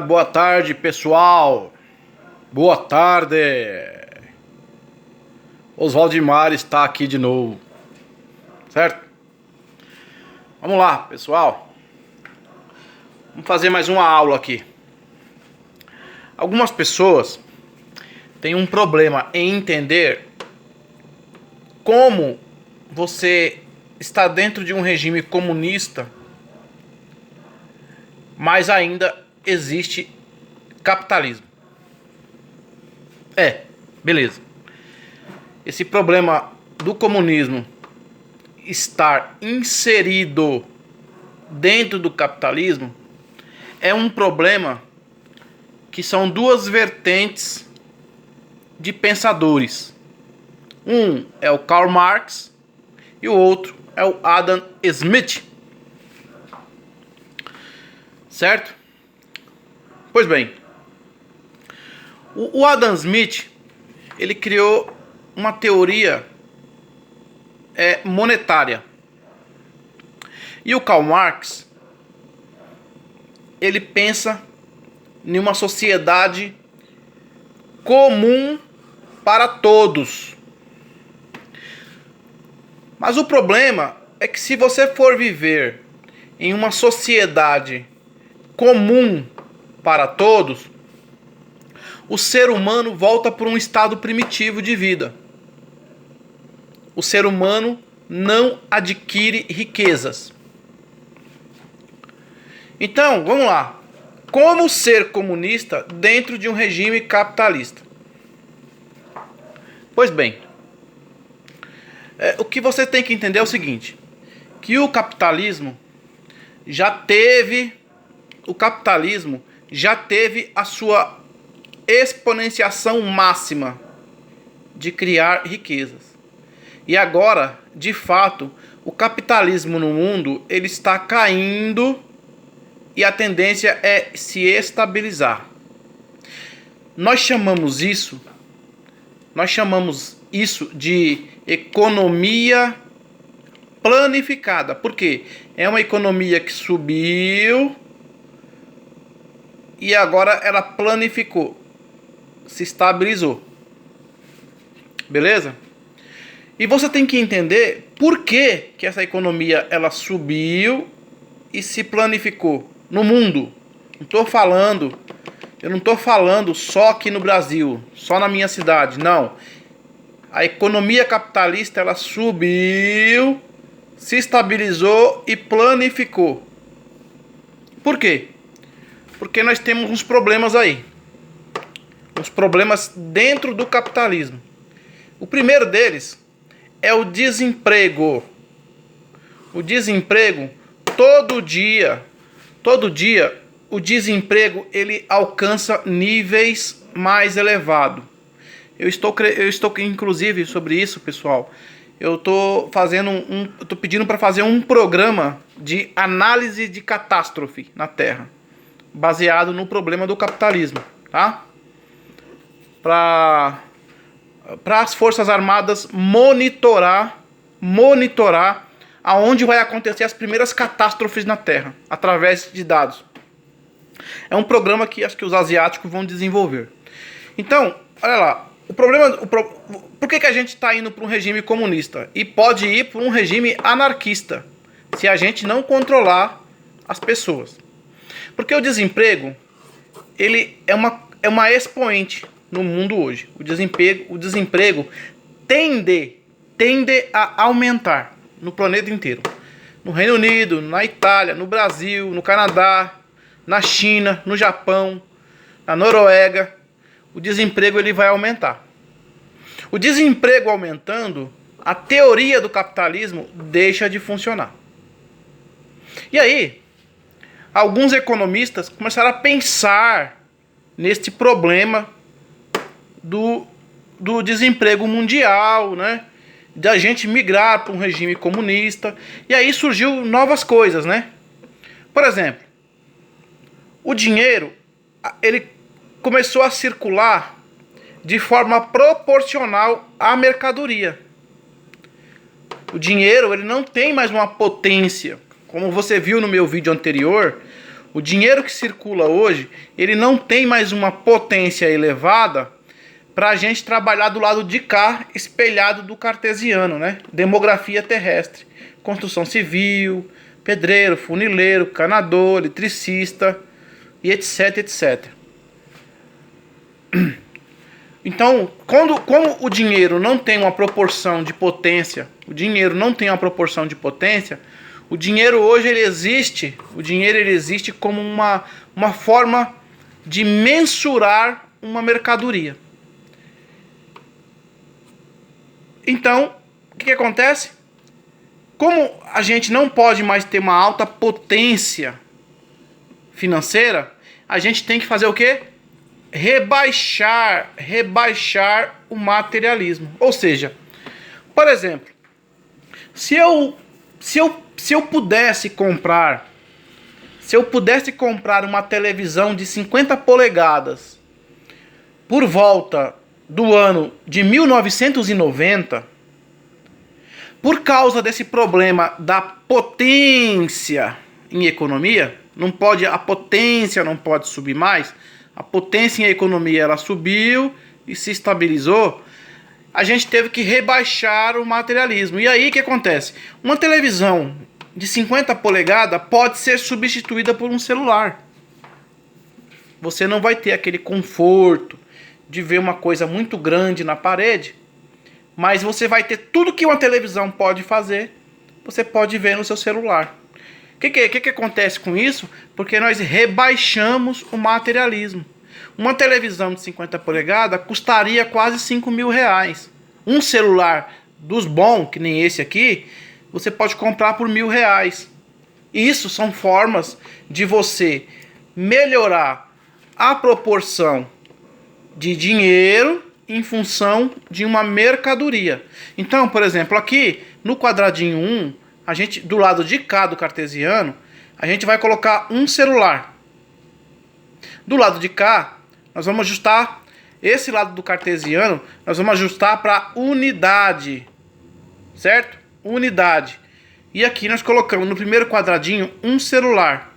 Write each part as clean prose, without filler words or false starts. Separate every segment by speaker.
Speaker 1: Boa tarde, pessoal. Boa tarde. Oswaldimar está aqui de novo, certo? Vamos lá, pessoal. Vamos fazer mais uma aula aqui. Algumas pessoas têm um problema em entender como você está dentro de um regime comunista, mas ainda existe capitalismo. Beleza. Esse problema do comunismo estar inserido dentro do capitalismo é um problema que são duas vertentes de pensadores. Um é o Karl Marx e o outro é o Adam Smith. Certo? Pois bem, o Adam Smith, ele criou uma teoria monetária. E o Karl Marx, ele pensa em uma sociedade comum para todos. Mas o problema é que se você for viver em uma sociedade comum para todos, o ser humano volta para um estado primitivo de vida. O ser humano não adquire riquezas. Então, vamos lá. Como ser comunista dentro de um regime capitalista? Pois bem, o que você tem que entender é o seguinte, que o capitalismo já teve a sua exponenciação máxima de criar riquezas. E agora, de fato, o capitalismo no mundo ele está caindo e a tendência é se estabilizar. Nós chamamos isso de economia planificada. Por quê? É uma economia que subiu e agora ela planificou, se estabilizou. Beleza? E você tem que entender por que essa economia ela subiu e se planificou no mundo. Eu não estou falando só aqui no Brasil, só na minha cidade, não. A economia capitalista ela subiu, se estabilizou e planificou. Por quê? Porque nós temos uns problemas aí. Uns problemas dentro do capitalismo. O primeiro deles é o desemprego. O desemprego, todo dia, o desemprego ele alcança níveis mais elevados. Eu estou inclusive sobre isso, pessoal. Eu estou pedindo para fazer um programa de análise de catástrofe na Terra, baseado no problema do capitalismo, tá? Para as Forças Armadas monitorar aonde vai acontecer as primeiras catástrofes na Terra, através de dados. É um programa que acho que os asiáticos vão desenvolver. Então, olha lá, por que a gente está indo para um regime comunista? E pode ir para um regime anarquista, se a gente não controlar as pessoas. Porque o desemprego, ele é uma expoente no mundo hoje. O desemprego tende a aumentar no planeta inteiro. No Reino Unido, na Itália, no Brasil, no Canadá, na China, no Japão, na Noruega, o desemprego ele vai aumentar. O desemprego aumentando, a teoria do capitalismo deixa de funcionar. E aí, alguns economistas começaram a pensar neste problema do desemprego mundial, né? Da gente migrar para um regime comunista. E aí surgiu novas coisas, né? Por exemplo, o dinheiro ele começou a circular de forma proporcional à mercadoria. O dinheiro ele não tem mais uma potência. Como você viu no meu vídeo anterior, O dinheiro que circula hoje, ele não tem mais uma potência elevada para a gente trabalhar do lado de cá, espelhado do cartesiano, né? Demografia terrestre, construção civil, pedreiro, funileiro, canador, eletricista e etc, etc. Então, como o dinheiro não tem uma proporção de potência, o dinheiro hoje ele existe, como uma forma de mensurar uma mercadoria. Então, o que acontece? Como a gente não pode mais ter uma alta potência financeira, a gente tem que fazer o quê? Rebaixar o materialismo. Ou seja, por exemplo, se eu pudesse comprar uma televisão de 50 polegadas por volta do ano de 1990, por causa desse problema da potência em economia, a potência não pode subir mais, a potência em economia ela subiu e se estabilizou, a gente teve que rebaixar o materialismo. E aí o que acontece? Uma televisão de 50 polegadas pode ser substituída por um celular. Você não vai ter aquele conforto de ver uma coisa muito grande na parede, mas você vai ter tudo que uma televisão pode fazer, você pode ver no seu celular. O que acontece com isso? Porque nós rebaixamos o materialismo. Uma televisão de 50 polegadas custaria quase 5 mil reais. Um celular dos bons, que nem esse aqui, você pode comprar por R$1.000. Isso são formas de você melhorar a proporção de dinheiro em função de uma mercadoria. Então, por exemplo, aqui no quadradinho 1, a gente, do lado de cá do cartesiano, a gente vai colocar um celular. Do lado de cá, nós vamos ajustar esse lado do cartesiano, nós vamos ajustar para unidade, certo? Unidade. E aqui nós colocamos no primeiro quadradinho um celular.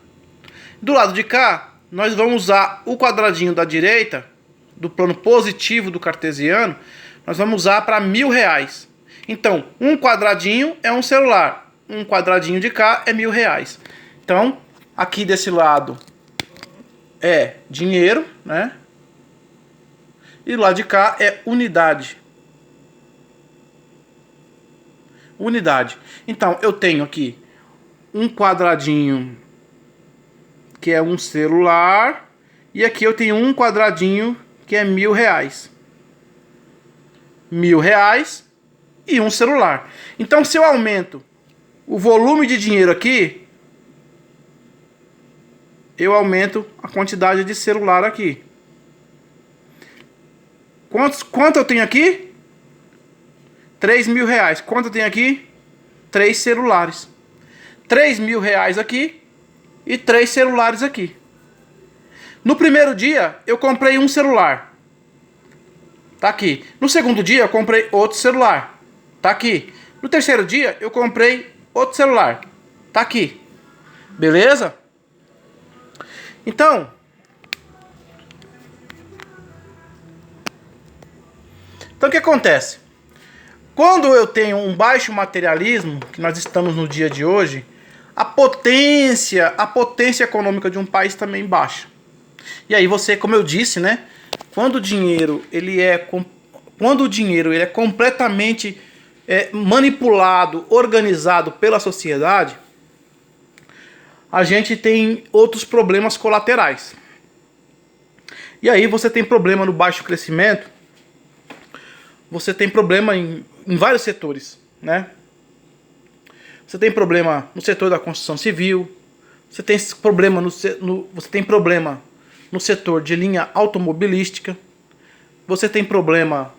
Speaker 1: Do lado de cá, nós vamos usar o quadradinho da direita, do plano positivo do cartesiano, nós vamos usar para R$1.000. Então, um quadradinho é um celular, um quadradinho de cá é R$1.000. Então, aqui desse lado é dinheiro, né? E do lado de cá é unidade. Unidade. Então, eu tenho aqui um quadradinho que é um celular, e aqui eu tenho um quadradinho que é R$1.000. R$1.000 e um celular. Então, se eu aumento o volume de dinheiro aqui, eu aumento a quantidade de celular aqui. Quanto eu tenho aqui? R$3.000. Quanto eu tenho aqui? 3 celulares. R$3.000 aqui e 3 celulares aqui. No primeiro dia, eu comprei um celular. Tá aqui. No segundo dia, eu comprei outro celular. Tá aqui. No terceiro dia, eu comprei outro celular. Tá aqui. Beleza? Então, o que acontece? Quando eu tenho um baixo materialismo, que nós estamos no dia de hoje, a potência econômica de um país também baixa. E aí você, como eu disse, né? Quando o dinheiro ele é completamente manipulado, organizado pela sociedade, a gente tem outros problemas colaterais. E aí você tem problema no baixo crescimento, você tem problema em vários setores, né? Você tem problema no setor da construção civil, você tem problema no setor de linha automobilística, você tem problema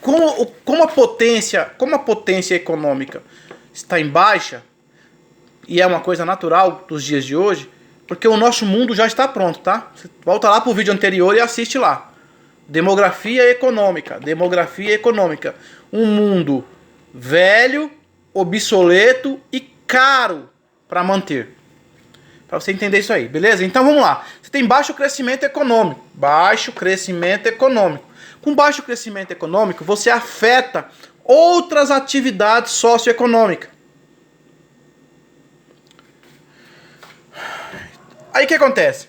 Speaker 1: como a potência econômica está em baixa, e é uma coisa natural dos dias de hoje, porque o nosso mundo já está pronto, tá? Você volta lá pro vídeo anterior e assiste lá. Demografia econômica. Um mundo velho, obsoleto e caro para manter. Para você entender isso aí, beleza? Então vamos lá. Você tem baixo crescimento econômico. Baixo crescimento econômico. Com baixo crescimento econômico, você afeta outras atividades socioeconômicas. Aí o que acontece?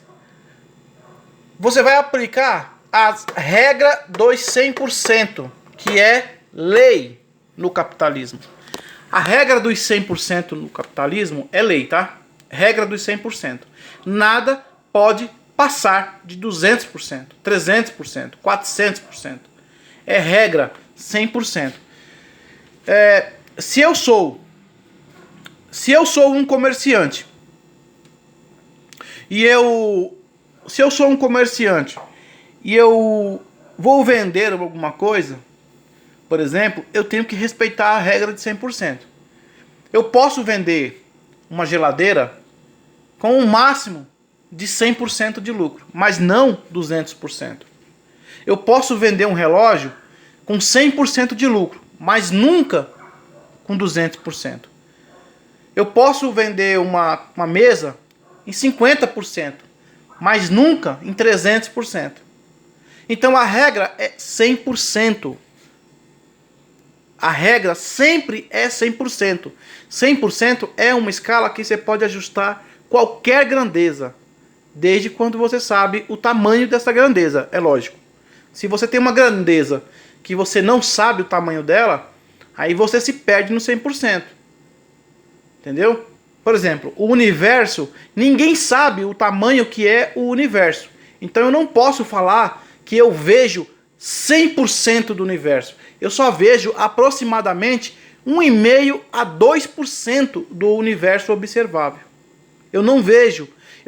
Speaker 1: Você vai aplicar a regra dos 100%, que é lei no capitalismo. A regra dos 100% no capitalismo é lei, tá? Regra dos 100%. Nada pode passar de 200%, 300%, 400%. É regra 100%. Se eu sou um comerciante e eu vou vender alguma coisa, por exemplo, eu tenho que respeitar a regra de 100%. Eu posso vender uma geladeira com um máximo de 100% de lucro, mas não 200%. Eu posso vender um relógio com 100% de lucro, mas nunca com 200%. Eu posso vender uma mesa em 50%, mas nunca em 300%. Então a regra é 100%. A regra sempre é 100%. 100% é uma escala que você pode ajustar qualquer grandeza, desde quando você sabe o tamanho dessa grandeza, é lógico. Se você tem uma grandeza que você não sabe o tamanho dela, aí você se perde no 100%. Entendeu? Por exemplo, o universo, ninguém sabe o tamanho que é o universo. Então eu não posso falar que eu vejo 100% do universo. Eu só vejo aproximadamente 1,5% a 2% do universo observável. Eu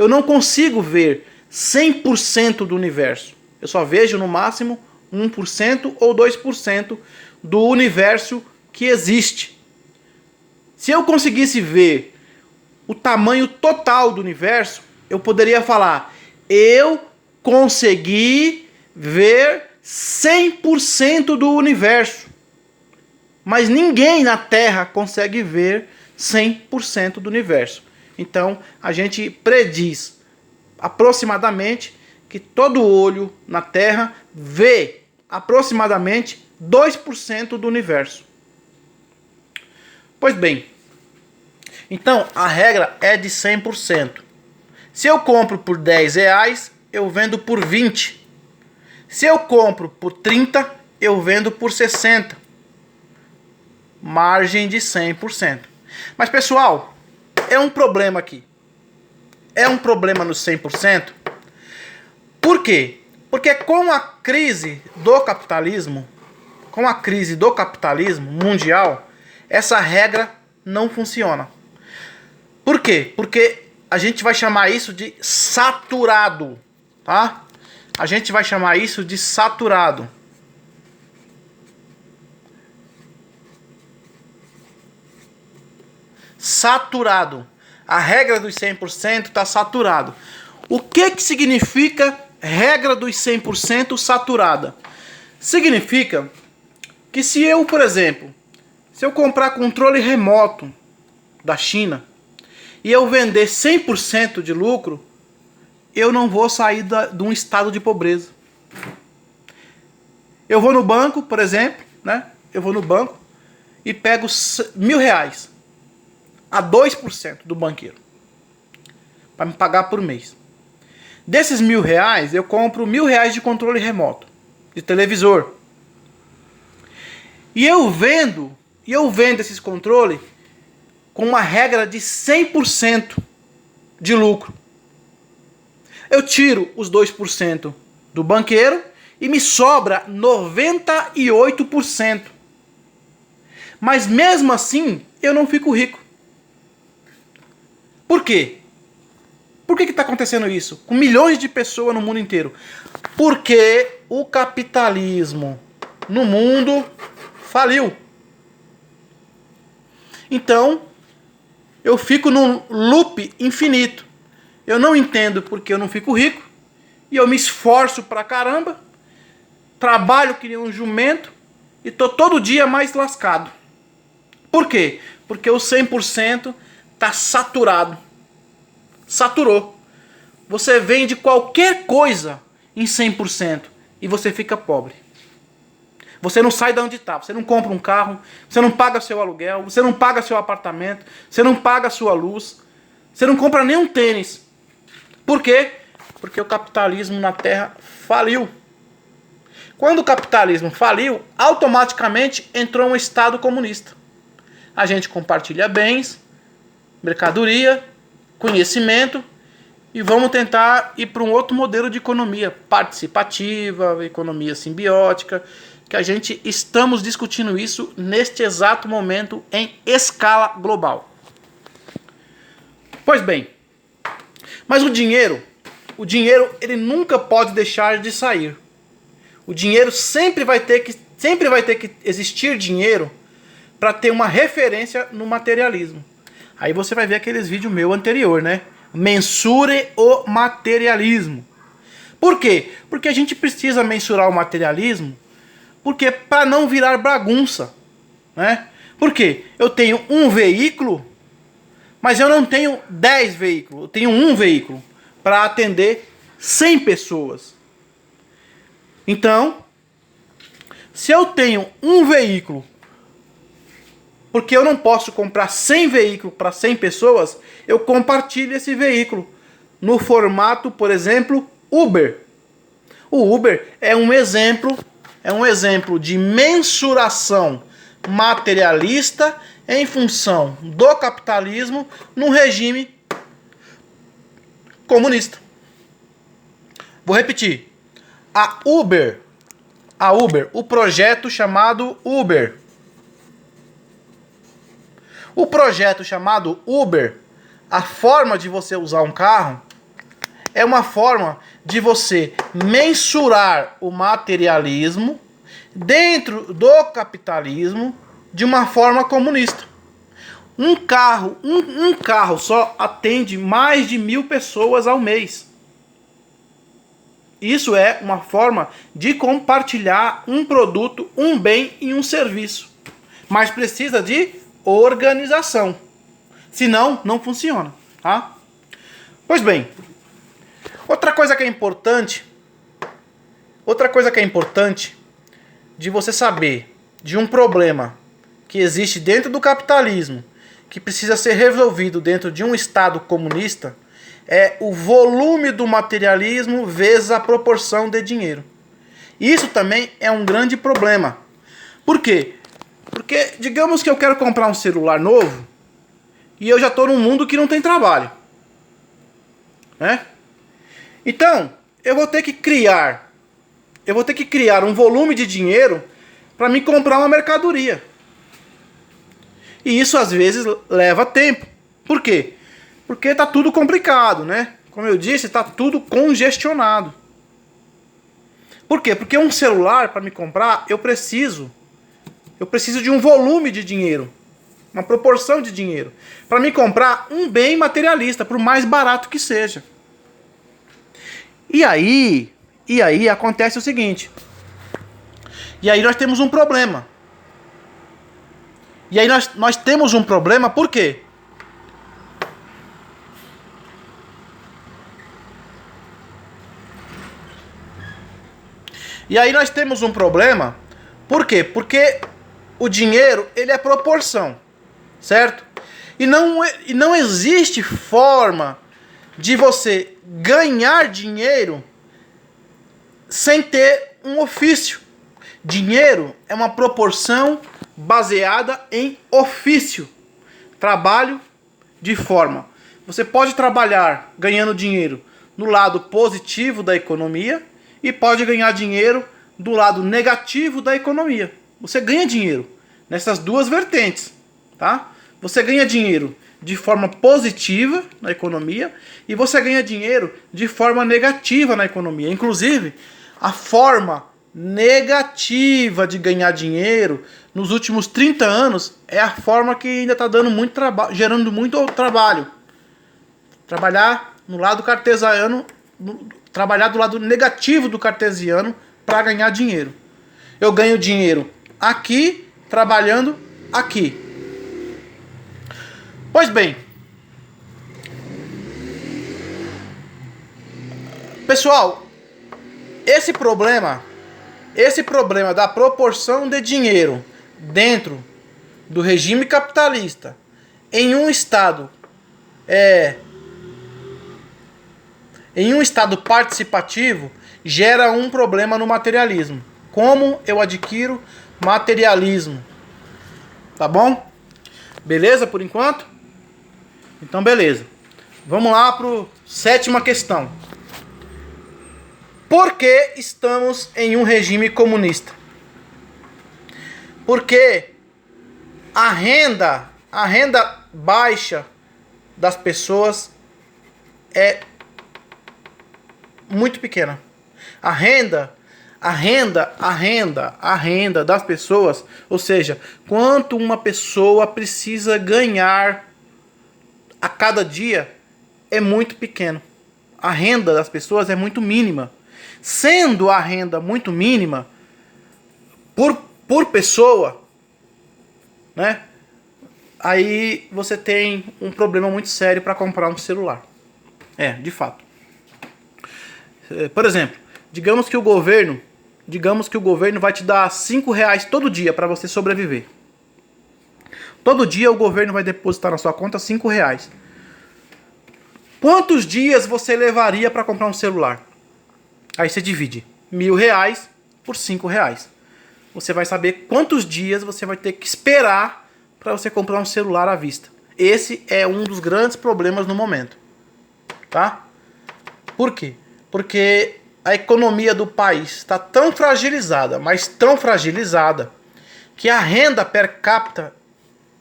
Speaker 1: não consigo ver 100% do universo. Eu só vejo no máximo 1% ou 2% do universo que existe. Se eu conseguisse ver o tamanho total do universo, eu poderia falar: eu consegui ver 100% do universo. Mas ninguém na Terra consegue ver 100% do universo. Então, a gente prediz aproximadamente que todo olho na Terra vê aproximadamente 2% do universo. Pois bem, então a regra é de 100%. Se eu compro por R$10, eu vendo por 20. Se eu compro por 30, eu vendo por 60. Margem de 100%. Mas pessoal, é um problema aqui. É um problema no 100%. Por quê? Porque com a crise do capitalismo mundial, essa regra não funciona. Por quê? Porque a gente vai chamar isso de saturado, tá? A gente vai chamar isso de saturado. Saturado. A regra dos 100% está saturado. O que significa regra dos 100% saturada? Significa que se eu, por exemplo, se eu comprar controle remoto da China e eu vender 100% de lucro, eu não vou sair de um estado de pobreza. Eu vou no banco, por exemplo, né? Eu vou no banco e pego R$1.000 a 2% do banqueiro para me pagar por mês. Desses R$1.000, eu compro R$1.000 de controle remoto, de televisor. E eu vendo esses controles com uma regra de 100% de lucro. Eu tiro os 2% do banqueiro e me sobra 98%. Mas mesmo assim, eu não fico rico. Por quê? Por que está acontecendo isso? Com milhões de pessoas no mundo inteiro. Porque o capitalismo no mundo faliu. Então, eu fico num loop infinito. Eu não entendo porque eu não fico rico. E eu me esforço pra caramba. Trabalho que nem um jumento. E tô todo dia mais lascado. Por quê? Porque o 100% tá saturado. Saturou. Você vende qualquer coisa em 100% e você fica pobre. Você não sai de onde está, você não compra um carro, você não paga seu aluguel, você não paga seu apartamento, você não paga a sua luz, você não compra nem um tênis. Por quê? Porque o capitalismo na Terra faliu. Quando o capitalismo faliu, automaticamente entrou um Estado comunista. A gente compartilha bens, mercadoria, conhecimento e vamos tentar ir para um outro modelo de economia participativa, economia simbiótica, que a gente estamos discutindo isso neste exato momento em escala global. Pois bem, mas o dinheiro ele nunca pode deixar de sair. O dinheiro sempre vai ter que existir dinheiro para ter uma referência no materialismo. Aí você vai ver aqueles vídeos meu anterior, né? Mensure o materialismo. Por quê? Porque a gente precisa mensurar o materialismo, porque para não virar bagunça, né? Por quê? Eu tenho um veículo, mas eu não tenho 10 veículos, eu tenho um veículo para atender 100 pessoas. Então, se eu tenho um veículo, porque eu não posso comprar 100 veículos para 100 pessoas, eu compartilho esse veículo no formato, por exemplo, Uber. O Uber é um exemplo de mensuração materialista em função do capitalismo num regime comunista. Vou repetir. A Uber, o projeto chamado Uber. O projeto chamado Uber, a forma de você usar um carro, é uma forma de você mensurar o materialismo dentro do capitalismo de uma forma comunista. Um carro só atende mais de 1.000 pessoas ao mês. Isso é uma forma de compartilhar um produto, um bem e um serviço. Mas precisa de organização. Senão, não funciona. Tá? Pois bem, outra coisa que é importante de você saber de um problema que existe dentro do capitalismo, que precisa ser resolvido dentro de um Estado comunista, é o volume do materialismo vezes a proporção de dinheiro. Isso também é um grande problema. Por quê? Porque, digamos que eu quero comprar um celular novo e eu já estou num mundo que não tem trabalho. Né? Então, eu vou ter que criar um volume de dinheiro para me comprar uma mercadoria. E isso às vezes leva tempo. Por quê? Porque está tudo complicado, né? Como eu disse, está tudo congestionado. Por quê? Porque um celular, para me comprar, eu preciso de um volume de dinheiro, uma proporção de dinheiro, para me comprar um bem materialista, por mais barato que seja. E aí acontece o seguinte. E aí nós temos um problema. E aí nós temos um problema, por quê? E aí nós temos um problema, por quê? Porque o dinheiro, ele é proporção, certo? E não existe forma de você ganhar dinheiro sem ter um ofício. Dinheiro é uma proporção baseada em ofício. Trabalho de forma. Você pode trabalhar ganhando dinheiro no lado positivo da economia e pode ganhar dinheiro do lado negativo da economia. Você ganha dinheiro nessas duas vertentes, tá? Você ganha dinheiro de forma positiva na economia e você ganha dinheiro de forma negativa na economia. Inclusive, a forma negativa de ganhar dinheiro nos últimos 30 anos é a forma que ainda está dando muito trabalho, gerando muito trabalho. Trabalhar no lado cartesiano, trabalhar do lado negativo do cartesiano para ganhar dinheiro. Eu ganho dinheiro aqui, trabalhando aqui. Pois bem, Pessoal, esse problema da proporção de dinheiro dentro do regime capitalista em um estado participativo gera um problema no materialismo. Como eu adquiro materialismo? Tá bom? Beleza por enquanto? Então beleza. Vamos lá para a sétima questão. Por que estamos em um regime comunista? Porque a renda baixa das pessoas é muito pequena. A renda das pessoas, ou seja, quanto uma pessoa precisa ganhar a cada dia é muito pequeno. A renda das pessoas é muito mínima. Sendo a renda muito mínima por pessoa, né? Aí você tem um problema muito sério para comprar um celular. De fato. Por exemplo, digamos que o governo vai te dar R$5 todo dia para você sobreviver. Todo dia o governo vai depositar na sua conta R$5. Quantos dias você levaria para comprar um celular? Aí você divide R$1.000 por R$5. Você vai saber quantos dias você vai ter que esperar para você comprar um celular à vista. Esse é um dos grandes problemas no momento. Tá? Por quê? Porque a economia do país está tão fragilizada, mas tão fragilizada, que a renda per capita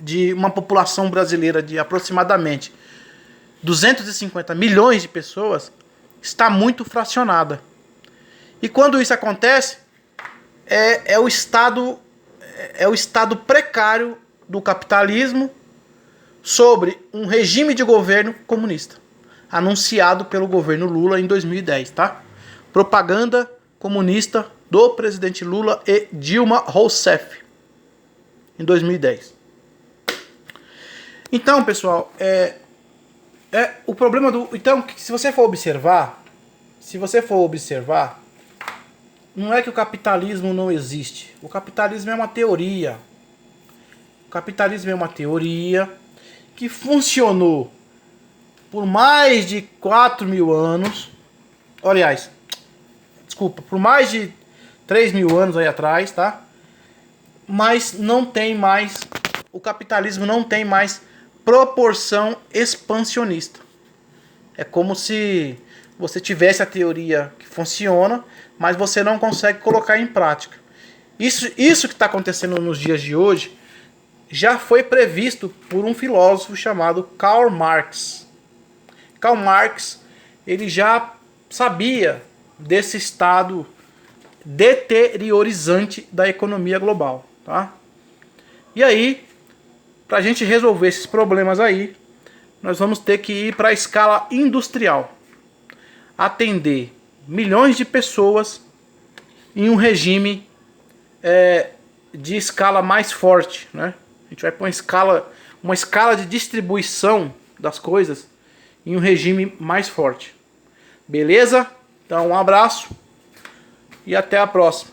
Speaker 1: de uma população brasileira de aproximadamente 250 milhões de pessoas está muito fracionada. E quando isso acontece, é o estado precário do capitalismo sobre um regime de governo comunista, anunciado pelo governo Lula em 2010, tá? Propaganda comunista do presidente Lula e Dilma Rousseff em 2010. Então, pessoal, o problema então, se você for observar, não é que o capitalismo não existe. O capitalismo é uma teoria. O capitalismo é uma teoria que funcionou por mais de 4.000 anos. Aliás, desculpa, por mais de 3.000 anos aí atrás, tá? Mas não tem mais, o capitalismo não tem mais proporção expansionista. É como se você tivesse a teoria que funciona, mas você não consegue colocar em prática. Isso que está acontecendo nos dias de hoje já foi previsto por um filósofo chamado Karl Marx. Karl Marx, ele já sabia desse estado deteriorizante da economia global, tá? E aí, para a gente resolver esses problemas aí, nós vamos ter que ir para a escala industrial, atender milhões de pessoas em um regime de escala mais forte, né? A gente vai pôr uma escala de distribuição das coisas em um regime mais forte. Beleza? Então um abraço e até a próxima.